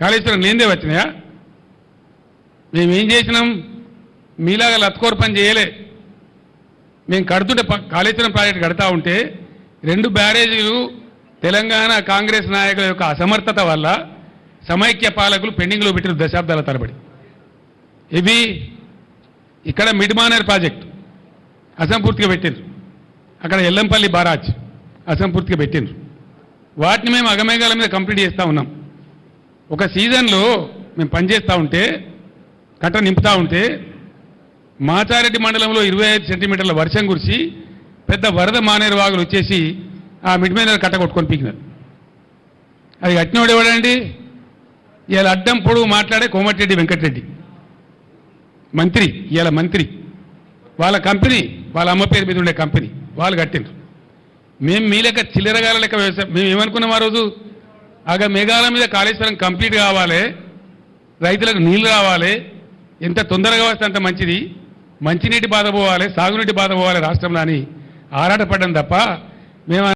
కాళేశ్వరం లేనిదే వచ్చినాయా? మేమేం చేసినాం? మీలాగా లత్కోర్ పని చేయలే. మేము కడుతుంటే కాళేశ్వరం ప్రాజెక్టు కడతా ఉంటే 2 బ్యారేజీలు తెలంగాణ కాంగ్రెస్ నాయకుల యొక్క అసమర్థత వల్ల సమైక్య పాలకులు పెండింగ్లో పెట్టిన దశాబ్దాల తరబడి. ఇవి ఇక్కడ మిడ్మానేర్ ప్రాజెక్టు అసంపూర్తిగా పెట్టిండ్రు. అక్కడ ఎల్లంపల్లి బారాజ్ అసంపూర్తిగా పెట్టిండ్రు. వాటిని మేము అగమేఘాల మీద కంప్లీట్ చేస్తూ ఉన్నాం. ఒక సీజన్లో మేము పనిచేస్తూ ఉంటే కట్ట నింపుతూ ఉంటే మాచారెడ్డి మండలంలో 25 సెంటీమీటర్ల వర్షం కురిసి పెద్ద వరద మానేరు వాగులు వచ్చేసి ఆ మిడ్మానేర్ కట్ట కొట్టుకొని పీకినారు. అది కట్టినోడు ఎవడండి? ఇవాళ అడ్డం పొడుగు మాట్లాడే కోమటిరెడ్డి వెంకటరెడ్డి మంత్రి, ఇవాళ మంత్రి. వాళ్ళ కంపెనీ, వాళ్ళ అమ్మ పేరు మీద ఉండే కంపెనీ వాళ్ళు కట్టిండ్రు. మేము మీ లెక్క చిల్లరగాల లెక్క వ్యవసాయం. మేము ఏమనుకున్నాం ఆ రోజు? మేఘాల మీద కాళేశ్వరం కంప్లీట్ కావాలి, రైతులకు నీళ్లు రావాలి, ఎంత తొందరగా వస్తే అంత మంచిది, మంచినీటి బాధ పోవాలి, సాగునీటి బాధ పోవాలి రాష్ట్రంలో అని ఆరాటపడ్డం తప్ప మేము